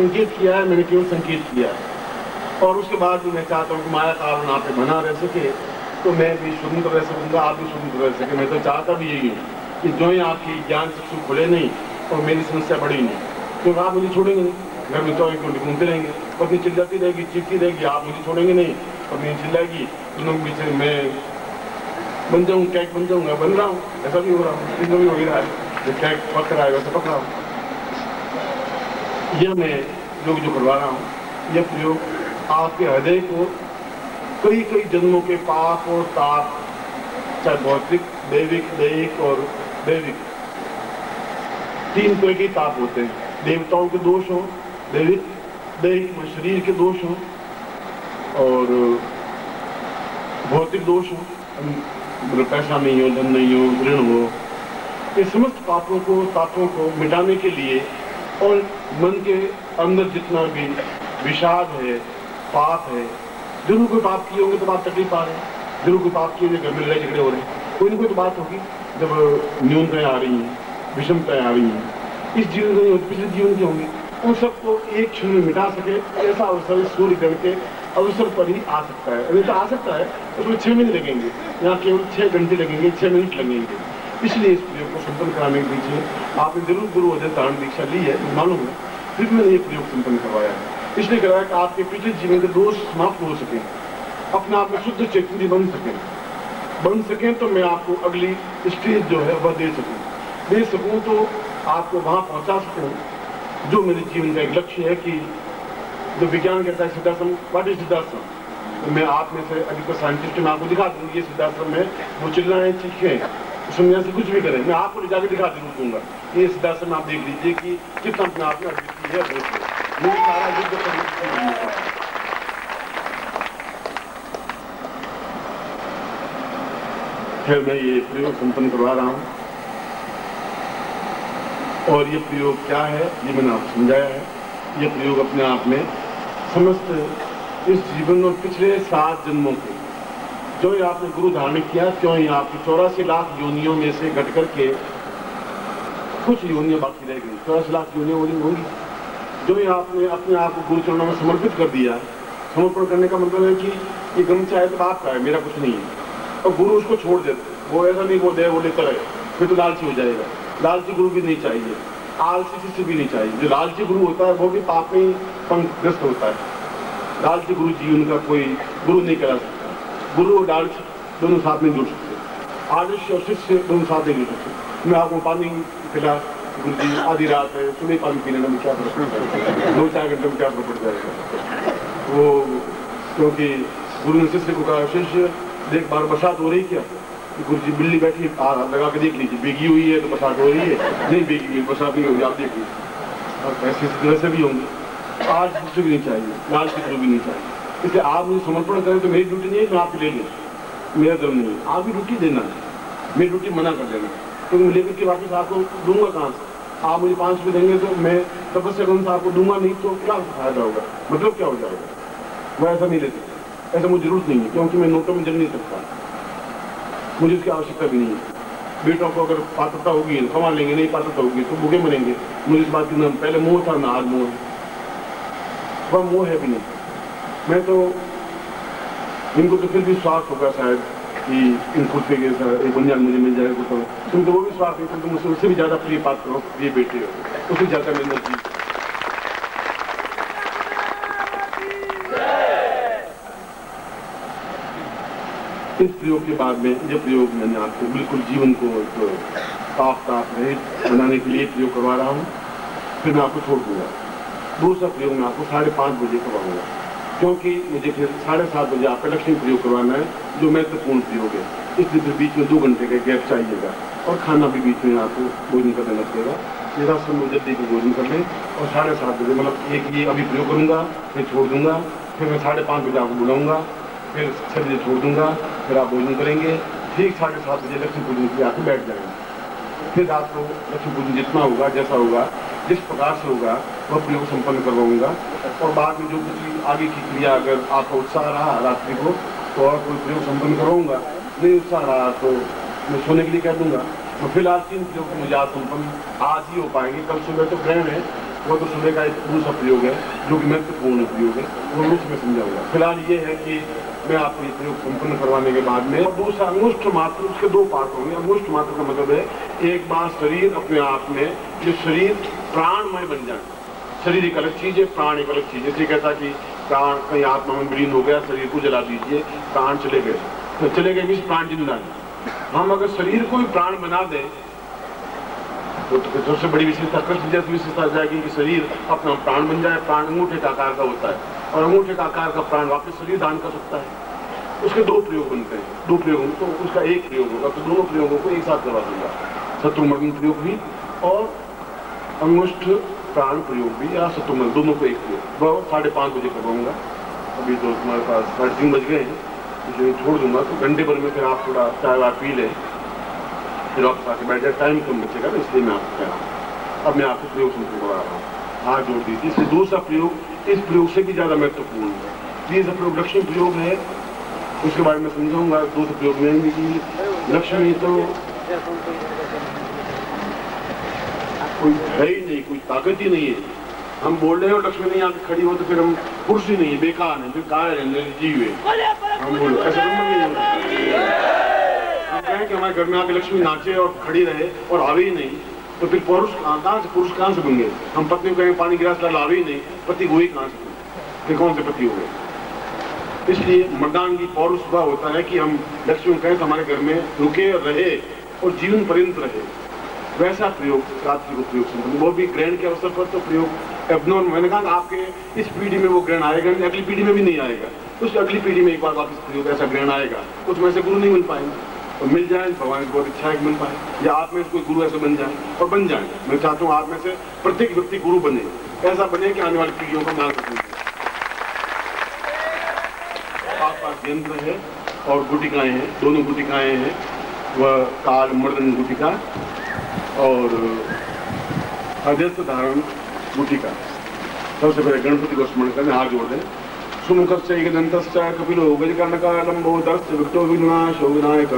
संकेत किया है, मैंने केवल संकेत किया है। और उसके बाद भी मैं चाहता हूँ कि माया कारण आप पे बना रह सके, तो मैं भी स्वतंत्र रह सकूँगा, आप भी स्वतंत्र रह सके। मैं तो चाहता भी यही हूँ कि जो ही आपकी ज्ञान चक्षु खुले नहीं और मेरी समस्या बढ़ी नहीं, क्योंकि आप मुझे छोड़ेंगे नहीं। घर में 24 घंटे घूमते रहेंगे, पत्नी चिल्लाती रहेगी, चीखती रहेगी, आप मुझे छोड़ेंगे नहीं। पत्नी चिल्लाएगी, दोनों के बीच मैं बन जाऊँ, कैक बन जाऊँगा, बन रहा हूँ, ऐसा भी हो रहा हूँ, भी हो ही रहा है। जो कैक पक रहा है वैसे पक रहा हूँ। यह मैं जो करवा रहा हूँ, यह प्रयोग आपके हृदय को कई कई जन्मों के पाप और ताप, चाहे भौतिक, दैविक, दैहिक और दैविक, 3 तरह के ताप होते हैं। देवताओं के दोष हो, दैहिक में शरीर के दोष हो, और भौतिक दोष हो, पैसा नहीं हो, धन नहीं हो, ऋण हो। ये समस्त पापों को, तापों को मिटाने के लिए और मन के अंदर जितना भी विषाद है, पाप है, जरूर कोई पाप किए होंगे तो आप तकलीफ आ रहे हैं, जरूर कोई पाप किए घर में लड़ाई झगड़े हो रहे हैं, कोई ना कोई तो बात होगी। जब न्यूनताएं आ रही हैं, विषमताएं आ रही हैं, इस जीवन में नहीं होती, पिछले जीवन की होंगी, उन सबको एक क्षण में मिटा सके ऐसा अवसर सूर्य ग्रहण के अवसर पर ही आ सकता है। अभी तो आ सकता है, उसमें 6 महीने लगेंगे, यहाँ केवल 6 घंटे लगेंगे, 6 मिनट लगेंगे। इसलिए इस प्रयोग को संपन्न कराने के पीछे आपने जरूर गुरु अध्ययन धारण दीक्षा ली है, मालूम है, फिर मैंने ये प्रयोग संपन्न करवाया है। इसलिए कराया कि आपके पिछले जीवन के दोष समाप्त हो सके, अपने आप में शुद्ध चैतन्य बन सकें तो मैं आपको अगली स्टेज जो है वह दे सकूं तो आपको वहां पहुंचा सकूं जो मेरे जीवन का एक लक्ष्य है। कि जो विज्ञान कहता है सिद्धाश्रम, व्हाट इज सिद्धाश्रम, तो मैं आप में से अधिकतर साइंटिस्ट में आपको दिखा दूंगी ये सिद्धाश्रम में, वो चिल्लाएं चीखें दुनिया से कुछ भी करें, मैं आपको ले जाकर दिखा दूंगा। ये सिद्धाश्रम आप देख लीजिए कि कितना अपने आप में अद्वितीय है। मेरी सारा युद्ध फिर मैं ये प्रयोग संपन्न करवा रहा हूँ। और ये प्रयोग क्या है ये मैंने आपको समझाया है। ये प्रयोग अपने आप में समस्त इस जीवन और पिछले 7 जन्मों के जो ही आपने गुरु धारण किया, क्यों ही आपकी 84 लाख योनियों में से घट करके कुछ योनियां बाकी रह गई। 84 लाख योनियां होंगी जो ही आपने अपने आप को गुरु चरणों में समर्पित कर दिया। समर्पण करने का मतलब है कि ये गमछा है तो आपका है, मेरा कुछ नहीं है। और गुरु उसको छोड़ देते, वो ऐसा नहीं वो दे वो लेता रहे, फिर तो लालची हो जाएगा। लालची गुरु भी नहीं चाहिए, आलसी किसी भी नहीं चाहिए। जो लालची गुरु होता है वो भी पाप में पंखग्रस्त होता है। लालची गुरु जीवन का कोई गुरु नहीं करा सकता। गुरु और लालची दोनों साथ में जुड़ सकते, आदर्श और शिष्य दोनों साथ में जुड़ सकते। मैं आपको पानी पिला, गुरु जी आधी रात है, सुबह पानी पीने में क्या फर्क पड़ता है, 2-4 घंटे में क्या फर्क पड़ जाएगा। वो क्योंकि गुरु ने शिष्य को कहा, शिष्य देख बार बरसात हो रही क्या? गुरु जी बिल्ली बैठी लगा के देख लीजिए, भीगी हुई है तो बरसात हो रही है, नहीं भीगी हुई बरसात नहीं होगी, आप देख लीजिए। और ऐसे तरह से भी होंगे। आज शिष्य भी नहीं चाहिए, लाल शिष्य भी नहीं चाहिए। इसलिए आप मुझे समर्पण करें तो मेरी ड्यूटी नहीं है मैं आपको ले लूँ, मेरा धर्म नहीं है। आपकी ड्यूटी देना है, मेरी ड्यूटी मना कर देना, क्योंकि मैं लेकर के वापस आपको दूंगा कहाँ से? आप मुझे 5 रुपये देंगे तो मैं तपस्या करूँ तो आपको दूंगा नहीं तो क्या फायदा होगा, मतलब क्या हो जाएगा? मैं ऐसा नहीं ले सकता, ऐसा मुझे जरूरत नहीं है, क्योंकि मैं नोटों में जल नहीं सकता, मुझे उसकी आवश्यकता भी नहीं है। बेटों को अगर पात्रता होगी तो कमा लेंगे, नहीं पात्रता होगी तो भूखे मरेंगे। मुझे इस बात की नाम पहले मोह था ना आज मोह है, वह मोह है भी नहीं। मैं तो इनको तो फिर भी स्वार्थ होगा शायद कि इन कुत्ते के साथ एक बंजान मुझे मिल जाएगा तो तुम तो वो भी स्वार्थ है, तुम मुझसे उससे भी ज्यादा प्रिय पात्र हो, प्रिय बेटे हो, उससे ज्यादा मिलना चाहिए। इस प्रयोग के बाद में ये प्रयोग मैंने आपको बिल्कुल जीवन को साफ रहित बनाने के लिए प्रयोग करवा रहा हूँ, फिर मैं आपको छोड़ दूंगा। दूसरा प्रयोग मैं आपको 5:30 बजे करवाऊंगा, क्योंकि मुझे फिर 7:30 बजे आपका लक्ष्मी प्रयोग करवाना है जो महत्वपूर्ण प्रयोग है। इसलिए फिर बीच में 2 घंटे का गैप चाहिएगा और खाना भी बीच में आपको भोजन कर देना पड़ेगा। मेरा सब जल्दी को भोजन कर लें और 7:30 बजे मतलब एक ये अभी प्रयोग करूँगा, फिर छोड़ दूंगा, फिर मैं 5:30 बजे आपको बुलाऊँगा, फिर 6 बजे छोड़ दूंगा, फिर आप भोजन करेंगे, ठीक 7:30 बजे लक्ष्मी पूजन के आके बैठ जाएंगे। फिर रात को लक्ष्मी पूजन जितना होगा, जैसा होगा, जिस प्रकार से होगा वह प्रयोग संपन्न करवाऊंगा। और बाद में जो कुछ आगे की क्रिया अगर आपका उत्साह रहा रात्रि को तो और कोई प्रयोग संपन्न करवाऊंगा, नहीं उत्साह रहा तो मैं सोने के लिए कह दूंगा। तो फिलहाल 3 प्रयोग मुझे आज संपन्न आज ही हो पाएंगे। कल सुबह तो ग्रहण है, वो तो समय का एक दूसरा प्रयोग है जो कि महत्वपूर्ण प्रयोग है, वो रूप में समझाऊंगा। फिलहाल ये है कि मैं आपको ये प्रयोग संपन्न करवाने के बाद में दूसरा अंगुष्ठ मात्र, उसके दो पार्ट होंगे। अंगुष्ठ मात्र का मतलब है एक बार शरीर अपने आप में, जो शरीर प्राणमय बन जाए। शरीर एक अलग चीज है, प्राण एक अलग चीज है। जैसे कहता कि प्राण कहीं आत्मा में विलीन हो गया, शरीर को जला दीजिए, प्राण चले गए, तो चले गए मीन्स प्राण जिंदा है। हम अगर शरीर को भी प्राण बना दें तो सबसे बड़ी विशेषता, कृष्ण जैसी विशेषता आ जाएगी कि शरीर अपना प्राण बन जाए। प्राण अंगूठे का आकार का होता है और अंगूठे का आकार का प्राण वापस शरीर दान कर सकता है। उसके दो प्रयोग बनते हैं, दो प्रयोग, तो उसका एक प्रयोग होगा। तो दोनों प्रयोगों को एक साथ करवा दूंगा, शत्रुमर्दन प्रयोग भी और अंगुष्ठ प्राण प्रयोग भी, या शत्रुमर्दन, दोनों को एक प्रयोग। वह 5:30 बजे करवाऊंगा। अभी तो तुम्हारे पास 3:30 बज गए हैं, इसलिए छोड़ दूंगा। तो घंटे भर में फिर आप थोड़ा चाय वाय पी लें, फिर वापस आके बैठ जाए। टाइम कम बचेगा ना, इसलिए मैं आपको कह रहा हूँ। अब मैं आपको प्रयोग संपूर्ण करवा रहा हूँ, हाथ जोड़ दीजिए। इसलिए दूसरा प्रयोग इस प्रयोग से भी ज्यादा महत्वपूर्ण है। ये प्रयोग लक्ष्मी प्रयोग है, उसके बारे में समझाऊंगा। दूसरे प्रयोग में कि लक्ष्मी तो कोई है ही नहीं, कोई ताकत ही नहीं है। हम बोल रहे हो लक्ष्मी नहीं आके खड़ी हो तो फिर हम पुरुष ही नहीं है, बेकार है, फिर कहा है निर्जीव है। हम बोलो ऐसा नहीं होता। हम कहें कि हमारे घर में आके लक्ष्मी नाचे और खड़ी रहे और आवे ही नहीं, तो फिर पुरुष कहाँ से बन गए? हम पत्नी को कहें पानी गिलास ला, आवे ही नहीं, पति हुए कहाँ से? फिर कौन से पति हो गए? इसलिए मर्दांगी पौरुष वह होता है कि हम लक्ष्मी को कहें तो हमारे घर में रुके रहे और जीवन पर्यंत रहे। वैसा प्रयोग रात्रि को प्रयोग संपन्न, वो भी ग्रहण के अवसर पर। तो प्रयोग एब्नॉर्मल, मैंने कहा आपके इस पीढ़ी में वो ग्रहण आएगा नहीं, अगली पीढ़ी में भी नहीं आएगा। उसकी अगली पीढ़ी में एक बार वापस प्रयोग ऐसा ग्रहण आएगा, उसमें से गुरु नहीं मिल पाएंगे। और मिल जाए भगवान की बहुत इच्छा है कि मिल पाए, या आप में से कोई गुरु ऐसे बन जाए और बन जाए। मैं चाहता हूँ आप में से प्रत्येक व्यक्ति गुरु बने, ऐसा बने कि आने वाली पीढ़ियों का मार्ग सके। आपके पास यंत्र है और गुटिकाएं हैं, दोनों गुटिकाएं हैं, वह काल मर्दन गुटिका और अध्यस्त धारण गुटिका। सबसे पहले गणपति को स्मरण करने, हाथ जोड़ दें। सुमुखस्य एकदन्तस्य कपिलो गजकर्णकालम्बो दरस्य विक्तो विघ्नाशो विनायक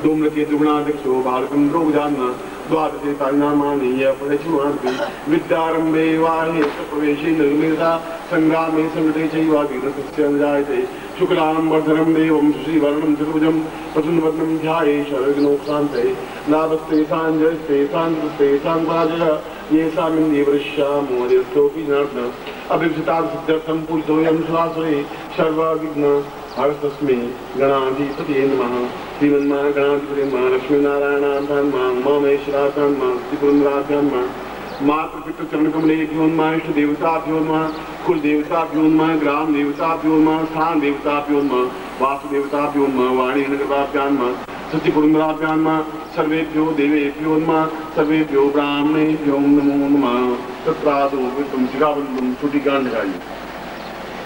धूम्रके त्रिगुणाध्यक्षो बालचन्द्रो गजानन द्वादशे तान्नामानि यपरिचिमान्ति विद्यारम्भे वाहे प्रवेशे निर्मिता संग्रामे संगते चैवाग्निरस्य जायते शुक्लां वर्धनं देवं श्रीवर्णं चतुर्भुजं प्रसन्नवदनं ध्याये सर्वविघ्नोपशान्तये लाभस्ते साञ्जयस्ते सान्द्रस्ते सान्पराजयः ये सामिन्देवृष्या मोहदेस्तोऽपि जनार्दन अभिप्सितां सिद्ध्यर्थं पूजितोऽयं सुवासरे सर्वविघ्न हरस्तस्मै गणाधिपतये नमः। श्रीमन्मा गणाधिपतये नमः। लक्ष्मीनारायणाभ्यां नमः। महेश्वराभ्यां नमः। त्रिपुरन्दराभ्यां नमः। मातृपितृचरणकमलेभ्यो नमः। इष्टदेवताभ्यो नमः। कुलदेवताभ्यो नमः। ग्रामदेवताभ्यो नमः। स्थानदेवताभ्यो नमः। वासुदेवताभ्यो नमः। वाणीनगराभ्यां नमः। सत्यपुरन्दराभ्यां नमः। सर्वेभ्यो देवेभ्यो नमः। सर्वेभ्यो ब्राह्मणेभ्यो नमो नमः। तत्रादो विष्णुं शिखाबन्धुं छुटिकां लगाइए।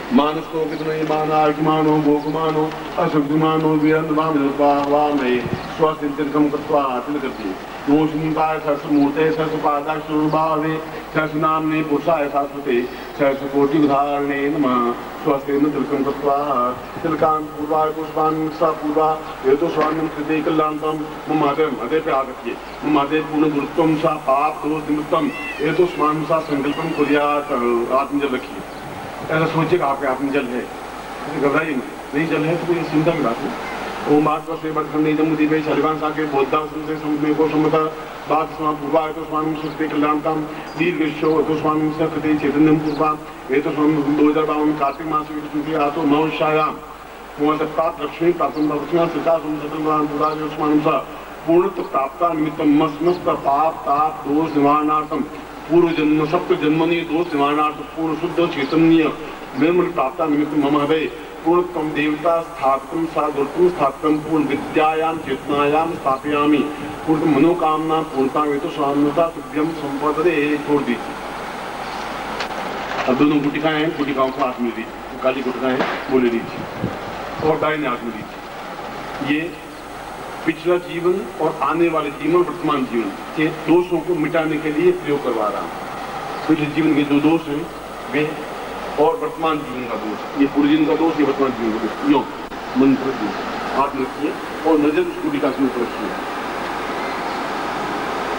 मानसो कितने मानार्घमानो भोगमानो असुखमानो वीरन्द्वामे स्वस्तिकम कृत्वा तिलकति नोष्णीपाय सरस्वमूर्ते सरस्वपादाक्षुर्भावे सरस्वनाम्ने पुरुषाय शाश्वते सरस्वकोटिधारणे नमः। स्वस्तेन तिलकं कृत्वा तिलकान् पूर्वाय पुष्पान् सा पूर्वा हेतु स्वामिं कृते कल्याणं मम हृदय पे आगत्य मम हृदय पूर्ण गुरुत्वं सा पाप दोष निमित्तं हेतु स्वामिं सा संकल्पं कुर्यात्। आत्मजल रखिए, ऐसा सोचिएगा आपके आप में जल है, घबराइए नहीं जल है तो कोई चिंता की बात नहीं। ओम आत्मा से बदखंडी जमुदी में शलिवान साके बोधा से समुद्र को सम्मता बात स्वाम पूर्वा तो स्वामी सुस्ते कल्याणतम दीर्घशो तो स्वामी सकृते चैतन्यम पूर्वा ये तो स्वामी 2052 कार्तिक मास में आतो नवशायाम मोहसप्तात लक्ष्मी प्राप्त लक्ष्मी सिता सुमसतम पूरा जो स्वामी सा पूर्णत्व प्राप्ता निमित्तम मस्त पाप ताप दोष निवारणार्थम पूर्व जन्म सप्त जन्मनि दोष निवारणार्थ पूर्ण शुद्ध चैतन्य निर्मल प्राप्ता निमित्त मम हृदय पूर्णत्वं देवता स्थापितं साधुत्वं स्थापितं पूर्ण विद्यायां चेतनायां स्थापयामि पूर्ण मनोकामना पूर्णता हेतु स्वामिता सिद्ध्यं संपदे। छोड़ दीजिए। अब दोनों गुटिकाएं हैं, गुटिकाओं को हाथ में दीजिए, काली गुटिकाएं बोले दीजिए और दाहिने हाथ में दीजिए। ये पिछला जीवन और आने वाले जीवन वर्तमान जीवन के दोषों को मिटाने के लिए प्रयोग करवा रहा हूँ। पिछले जीवन के जो दोष हैं वे और वर्तमान जीवन का दोष, ये पूर्व जीवन का दोष, ये वर्तमान जीवन का दोष, यो मंत्र हाथ में रखिए और नजर उस गुटिका के ऊपर रखिए।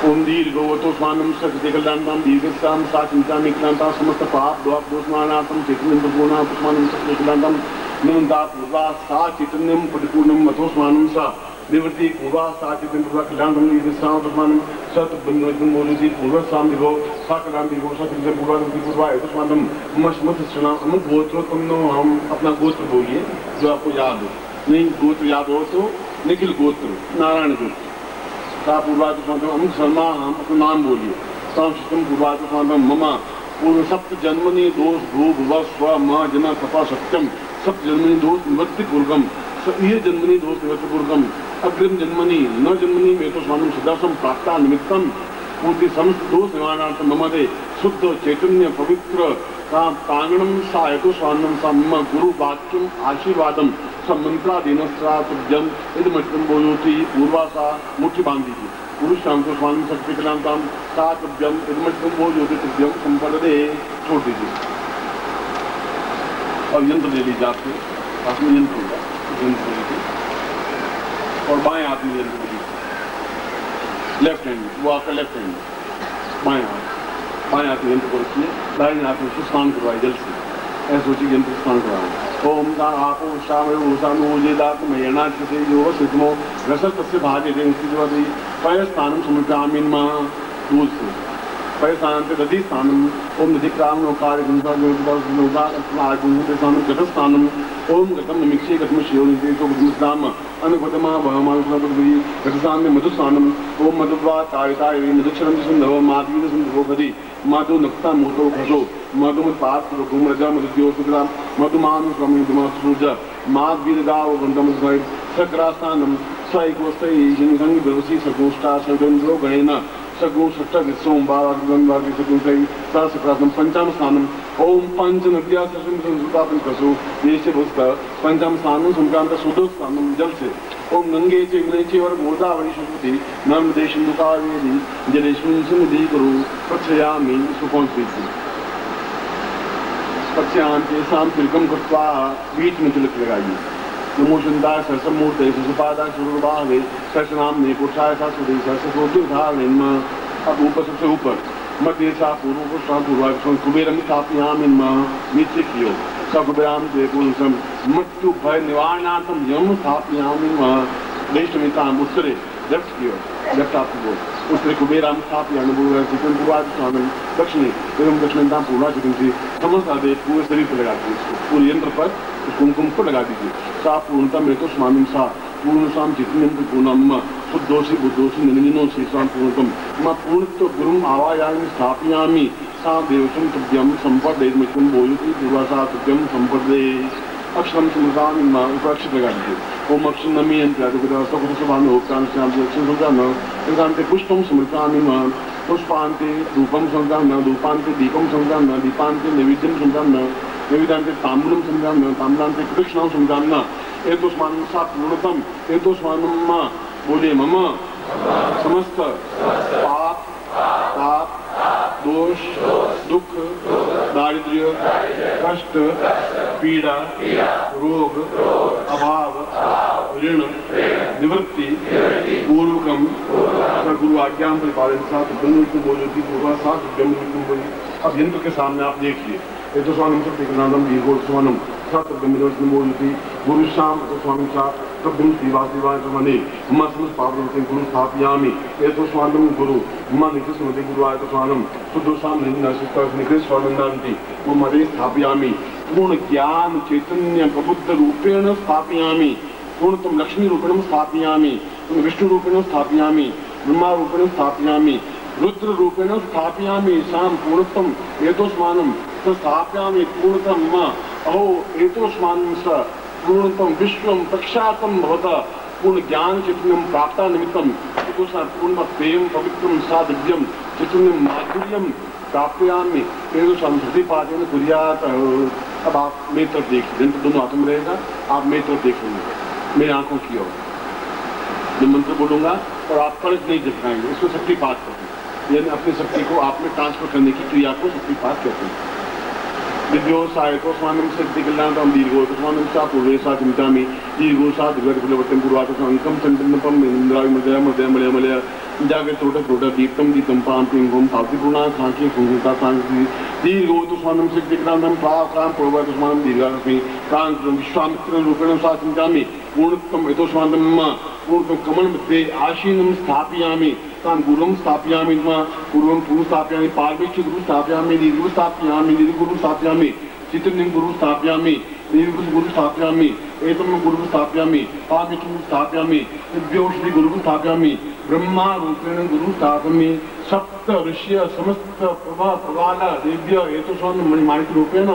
ओम दीर्घवतो स्वानम सकृतिकल्याणतां दीर्घस्यां सा चिन्तामि क्लान्तां समस्त पाप दोषमानार्थं चैतन्यं पूर्णा पुष्मानं सकृतिकल्याणतां निमन्ता पूर्वा सा चैतन्यं परिपूर्णं अथो स्वानं सा निवृत्ति पूर्वा सा चैतन्यं पूर्वा कल्याणं दीर्घस्यां पुष्मानं सत बन्धनं मोलुसी पूर्व साम दिवो सा कल्याण दिवो सा चैतन्य पूर्वा निवृत्ति पूर्वा अथो स्वानं मत सुना हम गोत्रोत्तम हम अपना गोत्र बोलिए जो आपको याद हो, नहीं गोत्र याद हो तो निखिल गोत्र नारायण गोत्र पूर्वाचम अमुक शर्मा हम अपना नाम बोलिए संस्कृतम पूर्वाचम ममा पूर्व सप्त जन्मनि दोष भू भुव स्व म जना तपा सत्यम सप्त जन्मनि दोष निवृत्ति पूर्वम ये जन्मनि दोष निवृत्ति पूर्वम अग्रिम जन्मनि न जन्मनि में तो स्वानम सदासम प्राप्ता निमित्तम पूर्ति समस्त दोष निवारणार्थ मम दे शुद्ध चैतन्य पवित्र का प्रांगणम सायतो स्वानम सा मम गुरु वाक्यम आशीर्वादम मंत्राधीनस्त्रातुभ्यम यदि मचकम बोलोति पूर्वासा मुठ्ठी बांध दीजिए पुरुष शाम को स्वामी शक्ति कलांताम सातुभ्यम यदि मचकम बोलोति तुभ्यम संपदे छोड़ दीजिए और यंत्र ले लीजिए आपके पास में यंत्र होगा, यंत्र लीजिए और बाएं हाथ में यंत्र लीजिए, लेफ्ट हैंड वो आपका लेफ्ट हैंड, बाएं हाथ में यंत्र को रखिए, दाहिने हाथ में स्नान करवाए जल से, ऐसा सोचिए यंत्र स्नान करवाए। ओम सा आपो शामयो सानुजेदात मयनाच से योग सिद्धमो रसतस्य भागे दे स्थितिवति पय स्थानं समुद्रामिन्मा दूध से पय स्थानं ते दधि स्थानं ओम दधि क्रामनो कार्य गुंसा योगा आगुंते स्थानं गत स्थानं ओम गतम मिक्षे गतम शिवनिते तो गुंसाम अनुपतमा भवमानुपतवी गत स्थानं मधु स्थानं ओम मधुवा तायता मधुक्षरं सुंदर माधवी सुंदरो गति माधु नक्ता मोतो खसो मधुमत पात्र घुमरजा मधुद्योसुग्रा मधुमान स्वामी दुमासुज माद वीरगाव गंधम स्वय सक्रास्थानम स्वैकोस्तै हिंगंग दवसी सगोष्टा सगंधो गणेन सगो षट् विश्वं बागंवादि सगुंसै सासप्रासम पंचम स्थानम ओम पंच नद्या ससुम संस्कृतापन कसो देशे भस्त पंचम स्थानम संक्रांत सुदो स्थानम जल से ओम गंगे च यमुने च और गोदावरी सरस्वती नर्मदे सिंधु कावेरी जलेस्मिन् सन्निधि कुरु प्रक्षयामि सुपौंसि पक्षांते शाम तिलकम कृत्वा बीच में तिलक लगाइए। नमो शुंदाय सरसमूर्ते सुपादाय सुरबाहे सरसनाम ने पुरुषाय सरस्वती सरस्वतीर्धारणेन अब ऊपर सबसे ऊपर मध्य सा पूर्व को सा पूर्वाक्षण कुबेरम स्थापयामि नीचे कियो सकुबेराम ते पुरुषम मृत्यु भय निवारणार्थम यम स्थापयामि देशमिताम उत्तरे लेफ्ट कियो लेफ्ट आपको बोल उत्तरे कुबेराम स्थापयामि चिकन पूर्वाक्षण दक्षिणी एवं दक्षिणताम पूर्वाक्षण समस्त आदेश पूरे शरीर पर लगा दीजिए, इसको पूरे यंत्र पर कुमकुम को लगा दीजिए। सा पूर्णता में तो स्वामी सा पूर्णसाम चित्तम पूर्णम शुद्धोषी बुद्धोषी निरंजनोषी स्वाम पूर्णतम मां पूर्णत्व गुरुम आवायामि स्थापयामि सा देवसम तुभ्यम संपदे मुझको बोलती पूर्वासा तुभ्यम संपदे अक्षरम समृतामि मां उपरक्षित लगा दीजिए। ओम अक्षर नमी यंत्र सकुटुंबभानु होक्तान श्याम अक्षर संज्ञान एकांते पुष्पम समृतामि मां पुष्पांते धूपम संज्ञान धूपांते दीपम संज्ञान दीपांते नैवेद्यम संज्ञान नैवेद्यान्ते ताम्बूलम संज्ञान ताम्बूलान्ते कृष्णं संज्ञान एतो स्वानं सा पूर्णतम एतो स्वानं मां बोले मम समस्त पाप ताप दोष दुख दारिद्र्य कष्ट पीड़ा रोग अभाव ऋण निवृत्ति पूर्वकम गुरु आज्ञा परिपालन साथ बोलती पूर्वा साथ अब यंत्र के सामने आप देखिए ये तो स्वामी सत्यनादम दीर्घोत्सवनम सत्यमिदोष्ण बोलती गुरु शाम तो स्वामी साथ तब्दुल दिवास मने मम समस्त पापम से गुरु स्थापयामि ये तो स्वानम गुरु मम नित्य स्मृति गुरु आय तो स्वानम सुदोषाम निन्नसिता निकृष्ट स्वानंदांति मम मदे स्थापयामि पूर्ण ज्ञान चैतन्य प्रबुद्ध रूपेण स्थापयामि पूर्णतम लक्ष्मी रूपेण स्थापयामि विष्णु रूपेण स्थापयामि ब्रह्मा रूपेण स्थापयामि रुद्र रूपेण स्थापयामि शाम पूर्णतम एतोस्मानं स्थापयामि पूर्णतम मम अहो एतोस्मानं स पूर्णतम विश्वम प्रख्यातम भवता पूर्ण ज्ञान चैतन्यम प्राप्ता निमित्तम पूर्ण प्रेम पवित्रम सा दिव्यम चैतन्यम माधुर्यम प्राप्यामि एतोस्मानं प्रतिपादन कुर्यात्। अब आप मेरी तरफ देखिए, दिन तो दोनों हाथों में रहेगा, आप मेरी तरफ देख लेंगे मेरी आंखों की ओर मैं मंत्र बोलूंगा और आप फर्ज नहीं दिखाएंगे, इसको शक्तिपात करते हैं, यानी अपनी शक्ति को आप में ट्रांसफर करने की क्रिया को शक्तिपात कहते हैं। विद्यो सायको स्वानम शक्ति कल्याणम दीर्घो स्वानम सा पूर्वेशा चिंतामि दीर्घो सा दीर्घ फलवत्यम पूर्वात संकम चंदनपम इंद्राय मदय मदय मलय मलय जागे थोड़ा Deeptam Deepam palm ping home Sawati पूर्णा खांकी फुंगता सांगी दीर्घ हो तो स्वानम से दिक्रांतम प्राक्राम प्रोवा तो स्वानम दीर्घास्मि कांतम विश्वामित्र रूपेण साचिंतामि पूर्णत्वम इतो स्वानम पूर्णत्वम कमल मध्ये आशीनम स्थापयामि तां गुरुं स्थापयामि पूर्वं गुरु स्थापयामि पार्वती गुरु स्थापयामि निर्गुरु स्थापयामि निर्गुरु स्थापयामि चित्रलिंग गुरु स्थापयामि निर्गुरु गुरु स्थापयामि एतम गुरु स्थापयामि पामिचु स्थापयामि दिव्योषधि गुरु स्थापयामि ब्रह्मा रूपेण गुरु स्थापयामि सप्त ऋषि समस्त प्रभा प्रवाल दिव्य एतोषान् मणिमाणिक रूपेण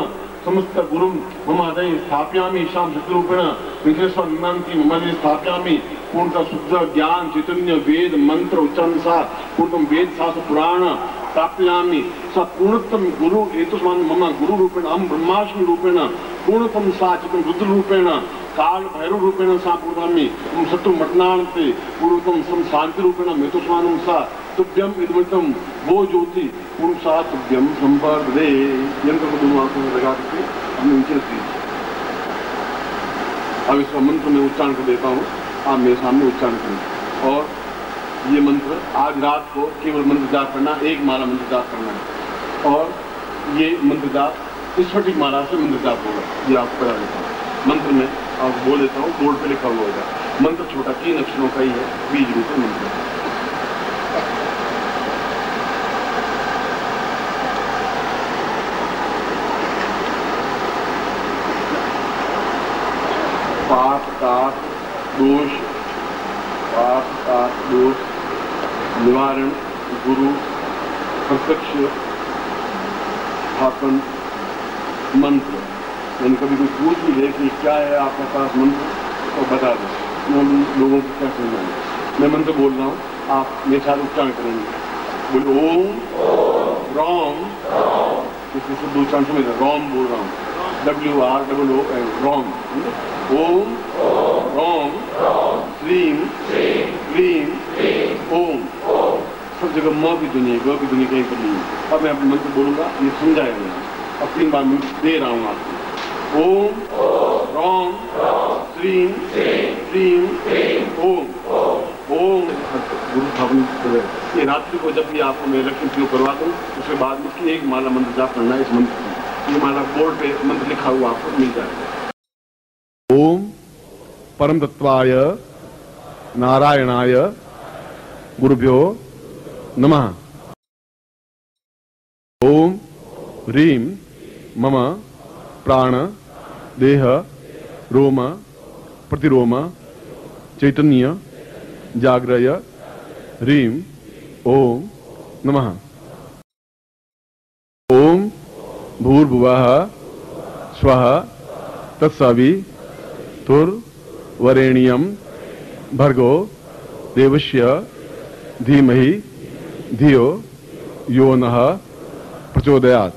समस्त गुरु मम हृदये स्थापयामि शां शक्तिरूपेण विघ्नेश्वर निमांति मम हृदये स्थापयामि पूर्णतः शुद्ध ज्ञान चैतन्य वेद मंत्र उच्चारण सार पूर्णतम वेद शास्त्र पुराण प्राप्यामि स पूर्णतम गुरु एतस्मान् मम गुरु रूपेण अहं ब्रह्मास्मि रूपेण पूर्णतम सा चितं रुद्र रूपेण काल भैरव रूपेण सा पूर्णामि शत्रु मटनान्ते पूर्णतम सम शांति रूपेण मेतस्मानं सा तुभ्यम इदमितं वो ज्योति पूर्ण सा तुभ्यम संपर्दे यंत्र को दोनों आंखों में लगा के हमने नीचे रख दी। अब इसका मंत्र मैं उच्चारण कर देता हूँ, आप मेरे सामने उच्चारण करें। और ये मंत्र आज रात को केवल मंत्र जाप करना, एक माला मंत्र जाप करना है। और ये मंत्र जाप स्फटिक माला से मंत्र जाप होगा, ये आपको करा देता हूँ। मंत्र में आपको बोल देता हूँ, बोर्ड पे लिखा हुआ होगा। मंत्र छोटा 3 अक्षरों का ही है, बीज रूप मंत्र। पाप ताप दोष निवारण गुरु प्रत्यक्ष स्थापन मंत्र। मैंने कभी कोई पूछ भी ले कि क्या है आपके पास मंत्र तो बता दो, लोगों को क्या सुनना है। मैं मंत्र बोल रहा हूँ, आप मेरे साथ उच्चारण करेंगे। बोलो ओम रॉम, इसमें शुद्ध उच्चारण समझ रॉम बोल रहा हूँ, WROOM रॉम। ओम रॉम श्रीम क्लीम ओम। सब जगह म की दुनिया, ग की दुनिया कहीं पर नहीं है। अब मैं अपने मंत्र बोलूंगा, ये समझाया मैंने, अब 3 बार मंत्र दे रहा हूँ आपको। ओम रॉम श्रीम क्लीम ओम। ओम गुरु स्थापन। ये रात्रि को जब भी आपको मैं लक्ष्मी उपयोग करवा दूँ, उसके बाद इसकी एक माला मंत्र जाप करना है। इस मंत्र की ये माला बोर्ड पे मंत्र लिखा हुआ आपको मिल जाएगा। ओम परम तत्वाय नारायणाय गुरुभ्यो नमः। ओम ह्रीं मम प्राण देह रोम प्रतिरोम चैतन्य जाग्रय ह्रीं ओम नमः। ओम भूर्भुवः स्वः तत्सवितुर्वरेण्यं भर्गो देवस्य धीमहि धियो यो नः प्रचोदयात्।